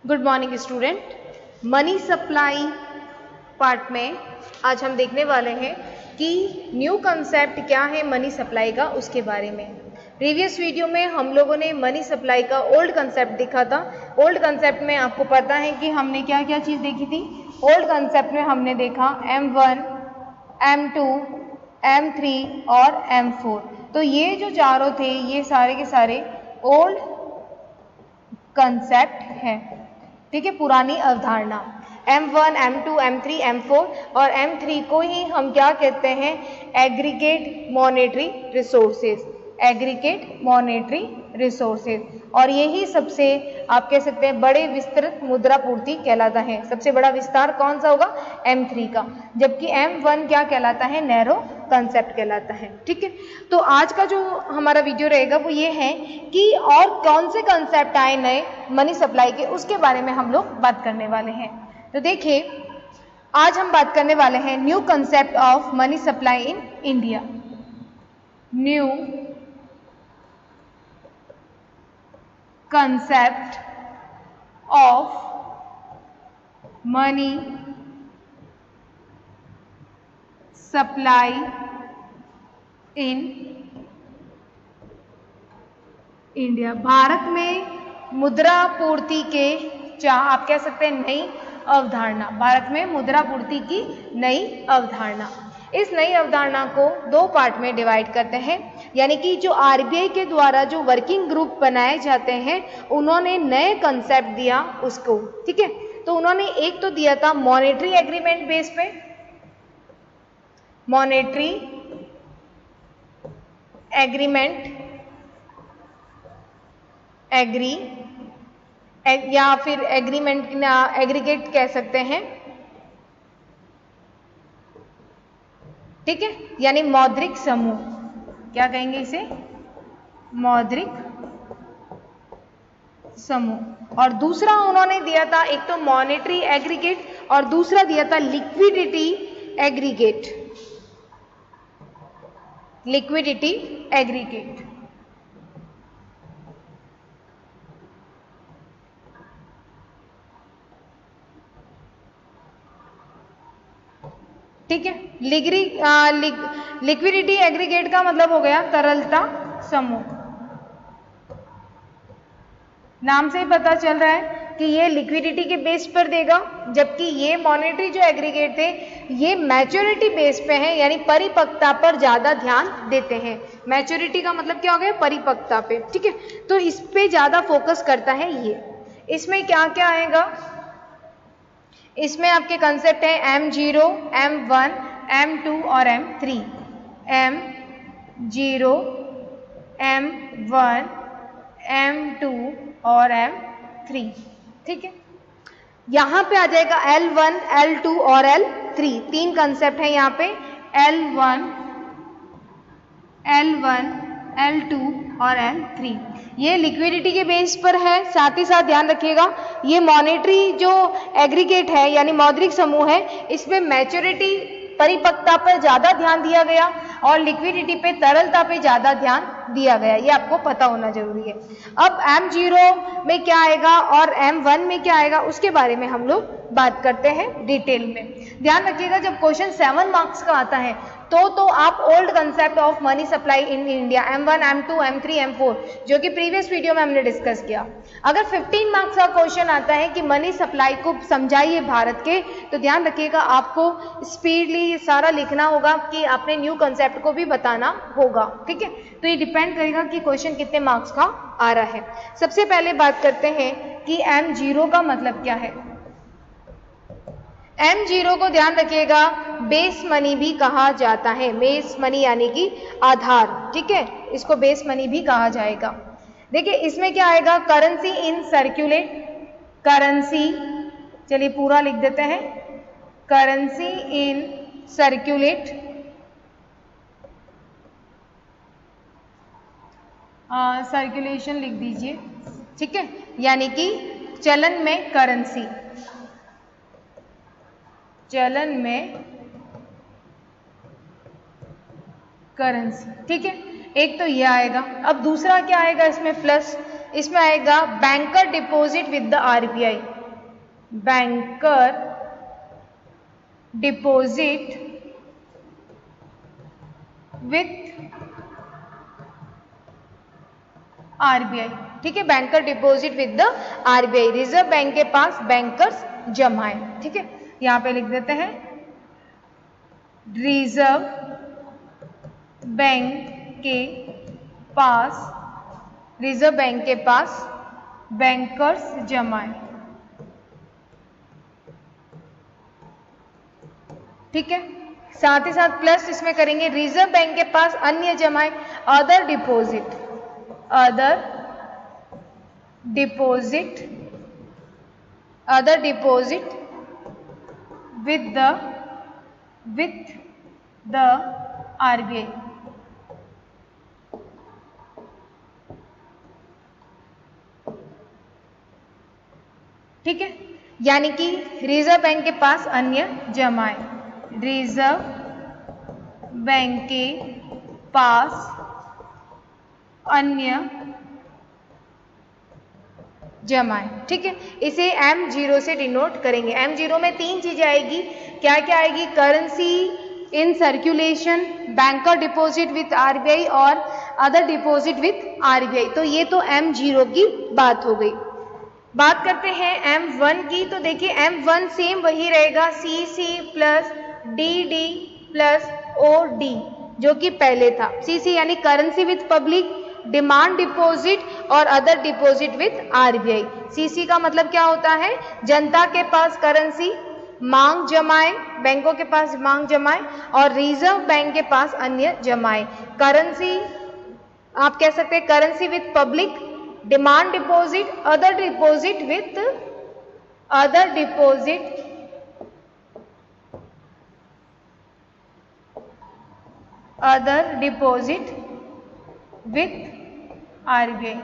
Good morning student. Money supply part में आज हम देखने वाले हैं कि न्यू कंसेप्ट क्या है मनी सप्लाई का, उसके बारे में। प्रीवियस वीडियो में हम लोगों ने मनी सप्लाई का ओल्ड कंसेप्ट देखा था। ओल्ड कंसेप्ट में आपको पता है कि हमने क्या क्या चीज़ देखी थी। ओल्ड कंसेप्ट में हमने देखा M1, M2, M3 और M4। तो ये जो चारों थे ये सारे के सारे ओल्ड कंसेप्ट है, ठीक है, पुरानी अवधारणा। M1, M2, M3, M4 और M3 को ही हम क्या कहते हैं? Aggregate monetary resources. Aggregate monetary resources, और यही सबसे आप कह सकते हैं बड़े विस्तृत मुद्रा पूर्ति कहलाता है। सबसे बड़ा विस्तार कौन सा होगा? M3 का, जबकि M1 क्या कहलाता है? नैरो कंसेप्ट कहलाता है। ठीक है, तो आज का जो हमारा वीडियो रहेगा वो ये है कि और कौन से कंसेप्ट आए नए मनी सप्लाई के, उसके बारे में हम लोग बात करने वाले हैं। तो देखिए, आज हम बात करने वाले हैं new concept of money supply in India. New concept of money supply in India. Bharat में मुद्रा पूर्ति के आप कह सकते हैं नई अवधारणा। भारत में मुद्रा पूर्ति की नई अवधारणा। इस नई अवधारणा को दो पार्ट में डिवाइड करते हैं, यानी कि जो आरबीआई के द्वारा जो वर्किंग ग्रुप बनाए जाते हैं उन्होंने नए कंसेप्ट दिया उसको। ठीक है, तो उन्होंने एक तो दिया था मॉनेटरी एग्रीमेंट बेस पे, मॉनेटरी एग्रीमेंट या फिर एग्रीमेंट एग्रीगेट कह सकते हैं। ठीक है, यानी मौद्रिक समूह, क्या कहेंगे इसे? मौद्रिक समूह। और दूसरा उन्होंने दिया था, एक तो मॉनेटरी एग्रीगेट और दूसरा दिया था लिक्विडिटी एग्रीगेट। Liquidity aggregate. ठीक है, लिक्विडिटी एग्रीगेट का मतलब हो गया तरलता समूह। नाम से ही पता चल रहा है कि ये लिक्विडिटी के बेस पर देगा, जबकि ये मॉनेटरी जो एग्रीगेट थे ये मैच्योरिटी बेस पे है, यानी परिपक्वता पर ज्यादा ध्यान देते हैं। मैच्योरिटी का मतलब क्या हो गया? परिपक्वता पे। ठीक है, तो इस पे ज्यादा फोकस करता है ये। इसमें क्या क्या आएगा? इसमें आपके कंसेप्ट है M0, M1, M2 और M3। M0, M1, M2 और M3। ठीक है, यहां पे आ जाएगा L1, L2 और L3। तीन कंसेप्ट है यहाँ पे, L1, L2 और L3। ये लिक्विडिटी के बेस पर है। साथ ही साथ ध्यान रखिएगा, ये मॉनेटरी जो एग्रीगेट है यानी मौद्रिक समूह है, इसमें मैच्योरिटी परिपक्वता पर ज्यादा ध्यान दिया गया और लिक्विडिटी पे, तरलता पे ज्यादा ध्यान दिया गया। ये आपको पता होना जरूरी है। अब M0 में क्या आएगा और M1 में क्या आएगा, उसके बारे में हम लोग बात करते हैं डिटेल में। ध्यान रखिएगा, जब क्वेश्चन 7 मार्क्स का आता है तो आप old concept of money supply in India M1, M2, M3, M4 जो कि प्रीवियस वीडियो में हमने डिस्कस किया। अगर 15 मार्क्स का क्वेश्चन आता है कि मनी सप्लाई को समझाइए भारत के, तो ध्यान रखिएगा आपको स्पीडली सारा लिखना होगा कि आपने न्यू कंसेप्ट को भी बताना होगा। ठीक है, तो ये डिपेंड करेगा कि क्वेश्चन कितने मार्क्स का आ रहा है। सबसे पहले बात करते हैं कि M0 का मतलब क्या है। M0 को ध्यान रखिएगा बेस मनी भी कहा जाता है। बेस मनी यानी कि आधार। ठीक है, इसको बेस मनी भी कहा जाएगा। देखिए, इसमें क्या आएगा? Currency in circulate. करेंसी, चलिए पूरा लिख देते हैं, करेंसी इन सर्कुलेट। सर्कुलेशन लिख दीजिए। ठीक है, यानी कि चलन में करेंसी, चलन में करेंसी। ठीक है, एक तो ये आएगा। अब दूसरा क्या आएगा इसमें? प्लस इसमें आएगा banker deposit with the RBI, banker deposit with RBI, ठीक है, banker deposit with the RBI, reserve bank के पास बैंकर्स जमा है, ठीक है, यहां पे लिख देते हैं रिजर्व बैंक के पास, रिजर्व बैंक के पास बैंकर्स जमा है, ठीक है, साथ ही साथ प्लस इसमें करेंगे रिजर्व बैंक के पास अन्य जमा है, other deposit, other deposit, other deposit with the RBI, ठीक है, यानी कि रिजर्व बैंक के पास अन्य जमा है, रिजर्व बैंक के पास अन्य जमा है, ठीक है, इसे M0 से डिनोट करेंगे। M0 में तीन चीजें आएगी, क्या क्या आएगी, currency in circulation, banker deposit with RBI और अदर डिपॉजिट विथ आरबीआई, तो ये तो M0 की बात हो गई। बात करते हैं M1 की, तो देखिए M1 सेम वही रहेगा, CC plus DD plus OD जो कि पहले था, CC यानी currency with public, demand deposit और other deposit with RBI. CC का मतलब क्या होता है, जनता के पास करेंसी, मांग जमाए, बैंकों के पास मांग जमाए और रिजर्व बैंक के पास अन्य जमाए। करेंसी आप कह सकते हैं currency with public, demand deposit, other deposit with other deposit other deposit with RBI.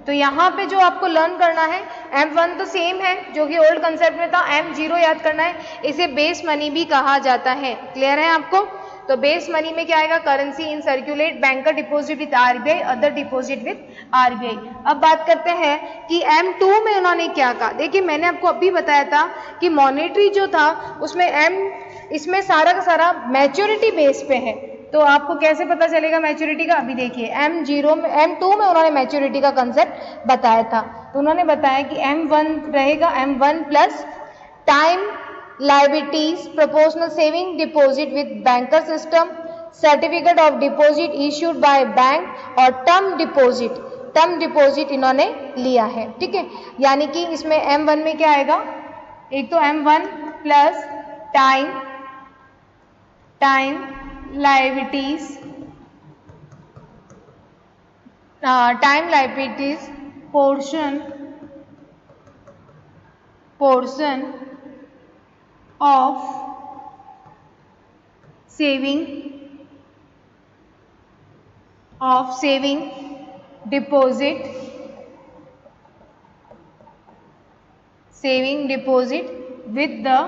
तो यहाँ पे जो आपको लर्न करना है, M1 तो सेम है जो कि ओल्ड कंसेप्ट में था, M0 याद करना है, इसे बेस मनी भी कहा जाता है, क्लियर है आपको। तो बेस मनी में क्या आएगा, currency in circulate, banker deposit with RBI, other deposit with RBI. अब बात करते हैं कि M2 में उन्होंने क्या कहा। देखिए मैंने आपको अभी बताया था कि मॉनेटरी जो था उसमें इसमें सारा का सारा मैच्योरिटी बेस पे है, तो आपको कैसे पता चलेगा मैच्योरिटी का, अभी देखिए M2 में उन्होंने मैच्योरिटी का कंसेप्ट बताया था। तो उन्होंने बताया कि M1 रहेगा M1 plus time liabilities, proportional saving deposit with banker system, certificate of deposit issued by bank और टर्म डिपॉजिट इन्होंने लिया है, ठीक है, यानी कि इसमें M1 में क्या आएगा, एक तो M1 plus time liabilities, time liabilities portion of saving deposit with the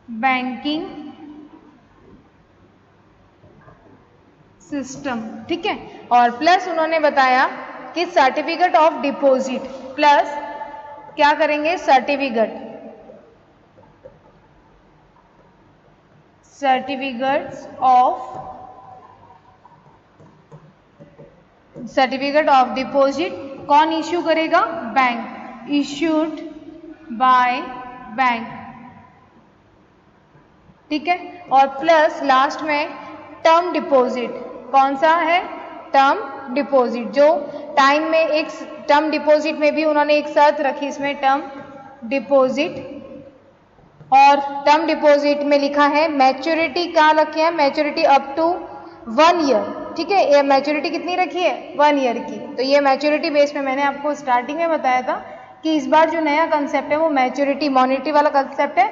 banking system, ठीक है, और प्लस उन्होंने बताया कि सर्टिफिकेट ऑफ डिपॉजिट, प्लस क्या करेंगे, सर्टिफिकेट ऑफ डिपॉजिट कौन इश्यू करेगा, बैंक, इश्यूड बाय बैंक, ठीक है, और प्लस लास्ट में टर्म डिपॉजिट, कौन सा है, टर्म डिपॉजिट, जो टाइम में एक टर्म डिपॉजिट में भी उन्होंने एक शर्त रखी, इसमें टर्म डिपॉजिट, और टर्म डिपॉजिट में लिखा है मैच्योरिटी कहाँ रखे हैं, मैच्योरिटी अप टू 1 ईयर, ठीक है, ये मैच्योरिटी कितनी रखी है, 1 ईयर की। तो ये मैच्योरिटी बेस में मैंने आपको स्टार्टिंग में बताया था कि इस बार जो नया कंसेप्ट है वो मैच्योरिटी मॉनेटरी वाला कंसेप्ट है,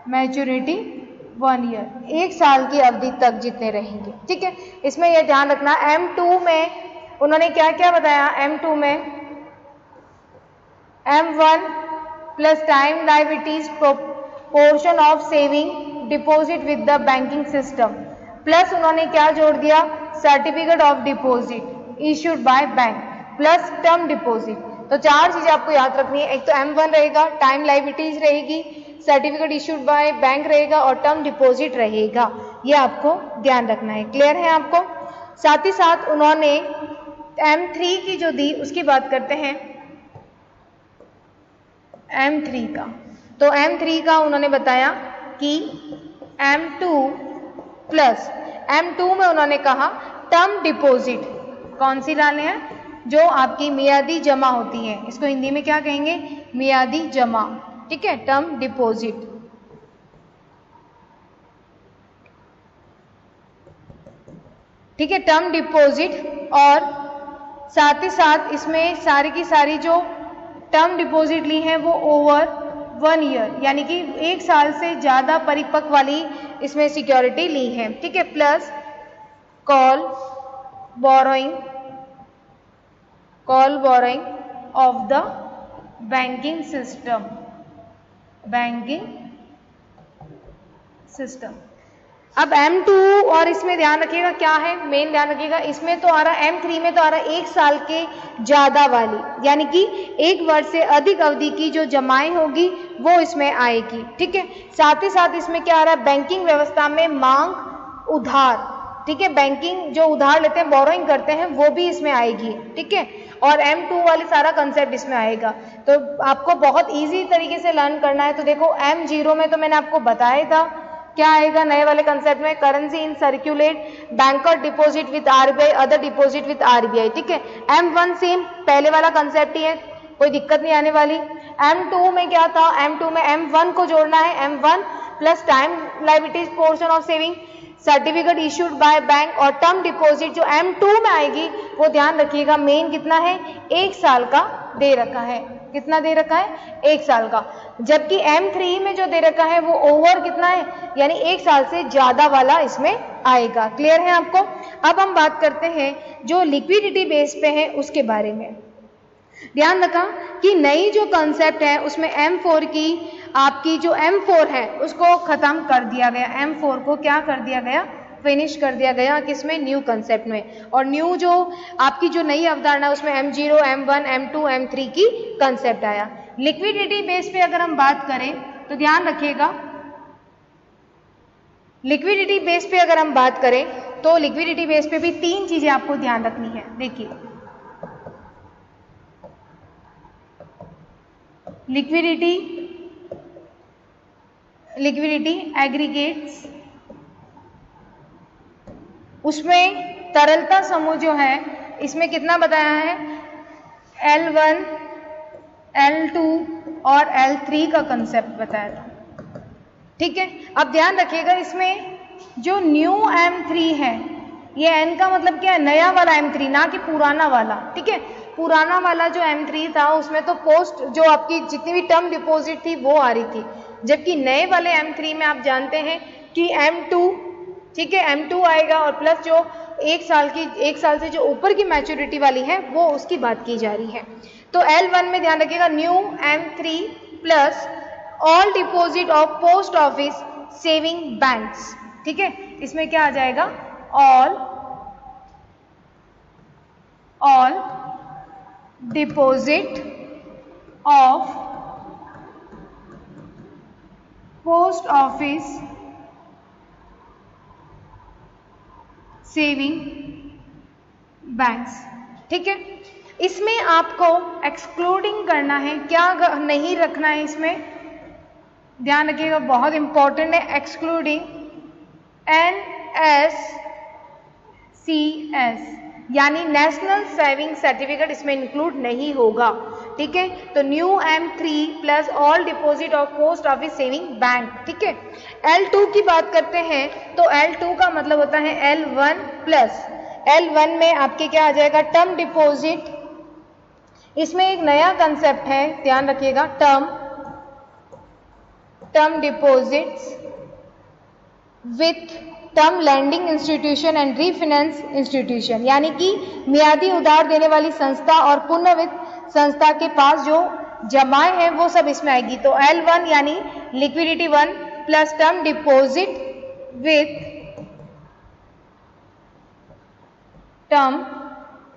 मैच्योरिटी 1 ईयर, 1 साल की अवधि तक जितने रहेंगे, ठीक है। इसमें यह ध्यान रखना M2 में उन्होंने क्या क्या बताया, M2 में M1 plus time liabilities, portion of saving deposit with the banking system, plus उन्होंने क्या जोड़ दिया, certificate of deposit issued by bank plus term deposit. तो चार चीजें आपको याद रखनी है, एक तो M1 रहेगा, टाइम लायबिलिटीज रहेगी, सर्टिफिकेट इश्यूड बाय बैंक रहेगा और टर्म डिपॉजिट रहेगा। ये आपको ध्यान रखना है। क्लियर है आपको? साथ ही साथ उन्होंने M3 की जो दी उसकी बात करते हैं, M3 का। तो M3 का उन्होंने बताया कि M2 प्लस M2 में उन्होंने कहा टर्म डिपॉजिट कौन सी डाले हैं, जो आपकी मियादी जमा होती है, इसको हिंदी में क्या कहेंगे, मियादी जमा, ठीक है, टर्म डिपॉजिट। ठीक है, टर्म डिपॉजिट। और साथ ही साथ इसमें सारी की सारी जो टर्म डिपॉजिट ली है वो ओवर 1 ईयर यानी कि 1 साल से ज्यादा परिपक्व वाली इसमें सिक्योरिटी ली है। ठीक है, plus call borrowing of the banking system अब M2 और इसमें ध्यान रखिएगा क्या है, मेन ध्यान रखिएगा, इसमें तो आ रहा M3 में तो आ रहा 1 साल के ज्यादा वाली यानी कि 1 वर्ष से अधिक अवधि की जो जमाएं होगी वो इसमें आएगी। ठीक है, साथ ही साथ इसमें क्या आ रहा है, बैंकिंग व्यवस्था में मांग उधार, ठीक है, बैंकिंग जो उधार लेते हैं, बोरोइंग करते हैं, वो भी इसमें आएगी। ठीक है, और M2 वाली सारा कंसेप्ट इसमें आएगा। तो आपको बहुत इजी तरीके से लर्न करना है। तो देखो M0 में तो मैंने आपको बताया था क्या आएगा नए वाले कंसेप्ट में, currency in circulate, banker deposit with RBI, other deposit with RBI। ठीक है, M1 सेम पहले वाला कंसेप्ट ही है, कोई दिक्कत नहीं आने वाली। M2 में क्या था, M2 में M1 को जोड़ना है, M1 plus time liabilities portion of saving, certificate issued by bank और टर्म डिपॉजिट जो M2 में आएगी वो ध्यान रखिएगा मेन कितना है, 1 साल का दे रखा है। कितना दे रखा है, 1 साल का। जबकि M3 में जो दे रखा है वो ओवर कितना है, यानी 1 साल से ज्यादा वाला इसमें आएगा। क्लियर है आपको? अब हम बात करते हैं जो लिक्विडिटी बेस पे है उसके बारे में। ध्यान रखा कि नई जो कंसेप्ट है उसमें M4 की आपकी जो M4 है उसको खत्म कर दिया गया, M4 को क्या कर दिया गया, फिनिश कर दिया गया किसमें, न्यू कंसेप्ट में। और न्यू जो आपकी जो नई अवधारणा उसमें M0, M1, M2, M3 की कंसेप्ट आया। लिक्विडिटी बेस पे अगर हम बात करें तो ध्यान रखिएगा, लिक्विडिटी बेस पे अगर हम बात करें तो लिक्विडिटी बेस पे भी 3 चीजें आपको ध्यान रखनी है। देखिए, लिक्विडिटी एग्रीगेट्स, उसमें तरलता समूह जो है इसमें कितना बताया है, L1, L2 और L3 का कंसेप्ट बताया था। ठीक है, अब ध्यान रखिएगा इसमें जो न्यू M3 है, ये N का मतलब क्या है, नया वाला M3 ना कि पुराना वाला। ठीक है, पुराना वाला जो M3 था उसमें तो पोस्ट जो आपकी जितनी भी टर्म डिपॉजिट थी वो आ रही थी, जबकि नए वाले M3 में आप जानते हैं कि M2, ठीक है, M2 आएगा और प्लस जो 1 साल से जो ऊपर की मैच्योरिटी वाली है वो उसकी बात की जा रही है। तो L1 में ध्यान रखिएगा new M3 plus all deposit of post office saving banks. ठीक है, इसमें क्या आ जाएगा, all deposit of post office saving banks. ठीक है, इसमें आपको एक्सक्लूडिंग करना है, क्या नहीं रखना है इसमें, ध्यान रखिएगा बहुत इंपॉर्टेंट है, एक्सक्लूडिंग NSCS यानी नेशनल सेविंग सर्टिफिकेट इसमें इंक्लूड नहीं होगा। ठीक है, तो new M3 plus all deposit of post office saving bank. ठीक है, L2 की बात करते हैं तो L2 का मतलब होता है L1 प्लस, L1 में आपके क्या आ जाएगा, टर्म डिपॉजिट। इसमें एक नया कंसेप्ट है, ध्यान रखिएगा, term deposits with term lending institution and refinance institution यानी कि मियादी उधार देने वाली संस्था और पुनर्वित्त संस्था के पास जो जमाएं हैं वो सब इसमें आएगी। तो L1 यानी liquidity 1 plus term deposit with term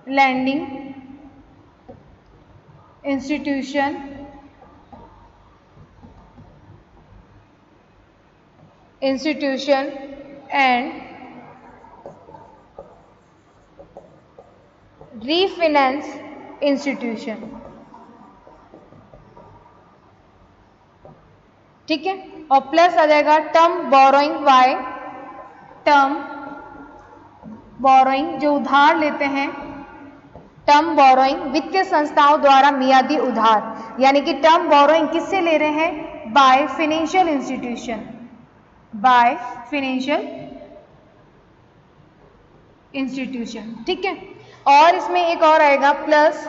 lending institution and refinance institution। ठीक है, और प्लस आ जाएगा term borrowing bye, term borrowing जो उधार लेते हैं, टर्म बोरोइंग वित्तीय संस्थाओं द्वारा मियादी उधार, यानी कि टर्म बोरोइंग किससे ले रहे हैं? Bye financial institution, bye financial institution. ठीक है, और इसमें एक और आएगा plus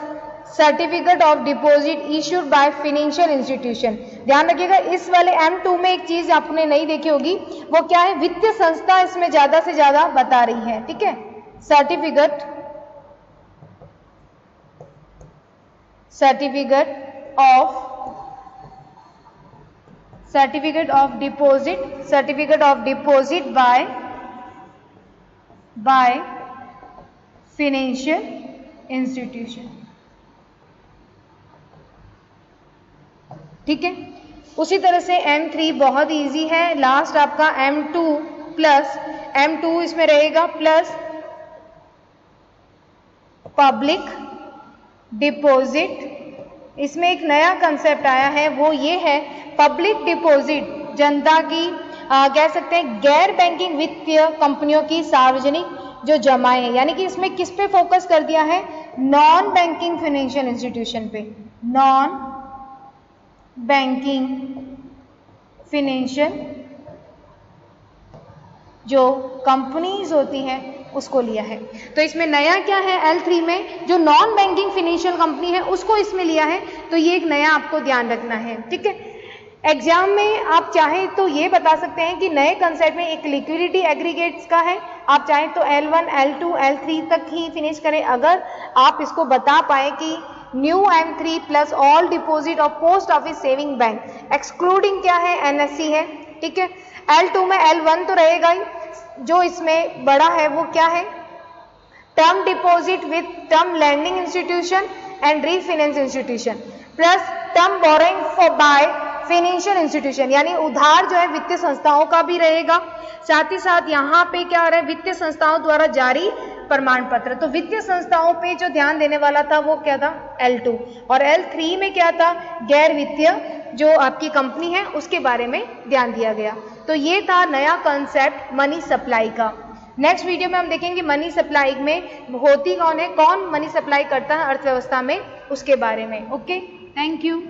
certificate of deposit issued by financial institution. ध्यान रखिएगा, इस वाले M2 में एक चीज आपने नहीं देखी होगी, वो क्या है? वित्तीय संस्था इसमें ज्यादा से ज्यादा बता रही है। ठीक है, certificate of deposit bye financial institution. ठीक है, उसी तरह से M3 बहुत इजी है। लास्ट आपका M2 प्लस M2 इसमें रहेगा प्लस पब्लिक डिपॉजिट। इसमें एक नया कंसेप्ट आया है, वो ये है पब्लिक डिपॉजिट, जनता की कह सकते हैं गैर बैंकिंग वित्तीय कंपनियों की सार्वजनिक जो जमाएं हैं, यानी कि इसमें किस पे फोकस कर दिया है? नॉन बैंकिंग फाइनेंशियल इंस्टीट्यूशन पे, नॉन बैंकिंग फाइनेंशियल जो कंपनीज होती हैं उसको लिया है। तो इसमें नया क्या है? L3 में जो नॉन बैंकिंग फाइनेंशियल कंपनी है उसको इसमें लिया है, तो ये एक नया आपको ध्यान रखना है। ठीक है, एग्जाम में आप चाहें तो ये बता सकते हैं कि नए कंसेप्ट में एक लिक्विडिटी एग्रीगेट्स का है, आप चाहें तो L1, L2, L3 तक ही फिनिश करें। अगर आप इसको बता पाए कि new M3 plus all deposit of post office saving bank, excluding क्या है? NSE है। ठीक है, L2 में L1 तो रहेगा ही, जो इसमें बड़ा है वो क्या है? Term deposit with term lending institution and refinance institution plus term borrowing for by financial institution, यानी उधार जो है वित्तीय संस्थाओं का भी रहेगा। साथ ही साथ यहाँ पे क्या हो रहा है? वित्तीय संस्थाओं द्वारा जारी प्रमाण पत्र। तो वित्तीय संस्थाओं पे जो ध्यान देने वाला था वो क्या था? L2, और L3 में क्या था? गैर वित्तीय जो आपकी कंपनी है उसके बारे में ध्यान दिया गया। तो ये था नया कंसेप्ट मनी सप्लाई का। नेक्स्ट वीडियो में हम देखेंगे मनी सप्लाई में होती कौन है, कौन मनी सप्लाई करता है अर्थव्यवस्था में, उसके बारे में। Okay, thank you.